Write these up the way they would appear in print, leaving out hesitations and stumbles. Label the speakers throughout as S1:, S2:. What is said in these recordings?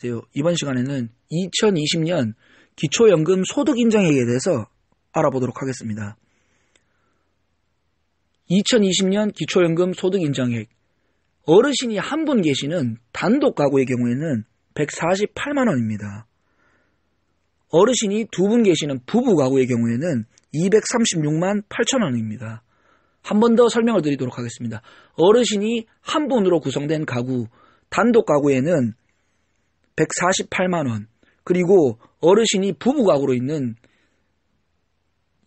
S1: 안녕하세요. 이번 시간에는 2020년 기초연금 소득인정액에 대해서 알아보도록 하겠습니다. 2020년 기초연금 소득인정액, 어르신이 한 분 계시는 단독 가구의 경우에는 148만원입니다. 어르신이 두 분 계시는 부부 가구의 경우에는 236만 8천원입니다. 한 번 더 설명을 드리도록 하겠습니다. 어르신이 한 분으로 구성된 가구, 단독 가구에는 148만원, 그리고 어르신이 부부 가구로 있는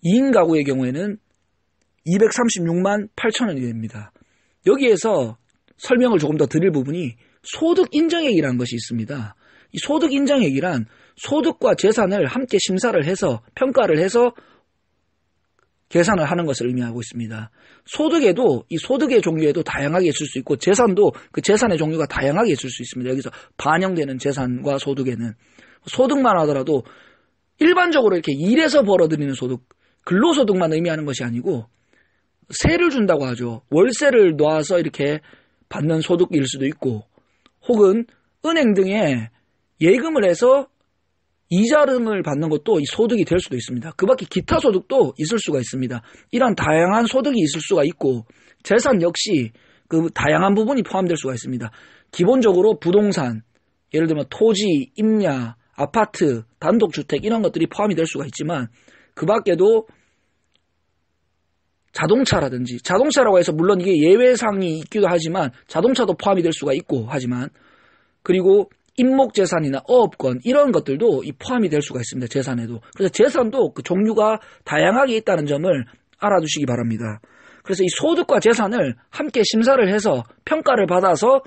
S1: 2인 가구의 경우에는 236만 8천원이 됩니다. 여기에서 설명을 조금 더 드릴 부분이 소득인정액이라는 것이 있습니다. 이 소득인정액이란 소득과 재산을 함께 심사를 해서 평가를 해서 계산을 하는 것을 의미하고 있습니다. 소득에도 이 소득의 종류에도 다양하게 있을 수 있고 재산도 그 재산의 종류가 다양하게 있을 수 있습니다. 여기서 반영되는 재산과 소득에는 소득만 하더라도 일반적으로 이렇게 일해서 벌어들이는 소득, 근로소득만 의미하는 것이 아니고 세를 준다고 하죠. 월세를 놔서 이렇게 받는 소득일 수도 있고 혹은 은행 등에 예금을 해서 이자금을 받는 것도 이 소득이 될 수도 있습니다. 그 밖에 기타 소득도 있을 수가 있습니다. 이런 다양한 소득이 있을 수가 있고 재산 역시 그 다양한 부분이 포함될 수가 있습니다. 기본적으로 부동산, 예를 들면 토지, 임야, 아파트, 단독주택 이런 것들이 포함이 될 수가 있지만 그 밖에도 자동차라든지, 자동차라고 해서 물론 이게 예외상이 있기도 하지만 자동차도 포함이 될 수가 있고 하지만, 그리고 임목재산이나 어업권 이런 것들도 포함이 될 수가 있습니다. 재산에도. 그래서 재산도 그 종류가 다양하게 있다는 점을 알아두시기 바랍니다. 그래서 이 소득과 재산을 함께 심사를 해서 평가를 받아서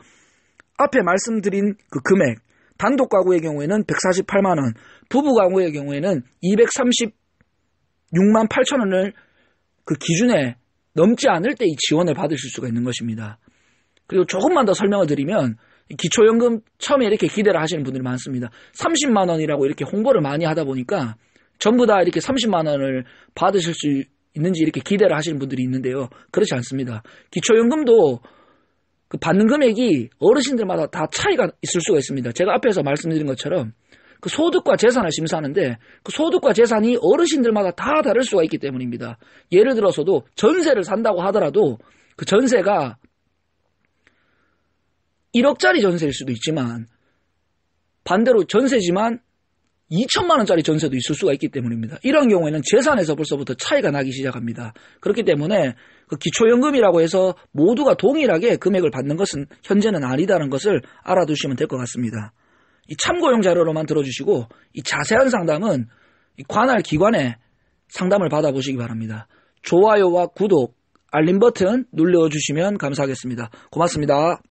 S1: 앞에 말씀드린 그 금액, 단독 가구의 경우에는 148만원, 부부 가구의 경우에는 236만 8천원을 그 기준에 넘지 않을 때 이 지원을 받으실 수가 있는 것입니다. 그리고 조금만 더 설명을 드리면 기초연금 처음에 이렇게 기대를 하시는 분들이 많습니다. 30만 원이라고 이렇게 홍보를 많이 하다 보니까 전부 다 이렇게 30만 원을 받으실 수 있는지 이렇게 기대를 하시는 분들이 있는데요. 그렇지 않습니다. 기초연금도 그 받는 금액이 어르신들마다 다 차이가 있을 수가 있습니다. 제가 앞에서 말씀드린 것처럼 그 소득과 재산을 심사하는데 그 소득과 재산이 어르신들마다 다 다를 수가 있기 때문입니다. 예를 들어서도 전세를 산다고 하더라도 그 전세가 1억짜리 전세일 수도 있지만 반대로 전세지만 2천만 원짜리 전세도 있을 수가 있기 때문입니다. 이런 경우에는 재산에서 벌써부터 차이가 나기 시작합니다. 그렇기 때문에 그 기초연금이라고 해서 모두가 동일하게 금액을 받는 것은 현재는 아니다는 것을 알아두시면 될 것 같습니다. 이 참고용 자료로만 들어주시고 이 자세한 상담은 이 관할 기관에 상담을 받아보시기 바랍니다. 좋아요와 구독, 알림 버튼 눌러주시면 감사하겠습니다. 고맙습니다.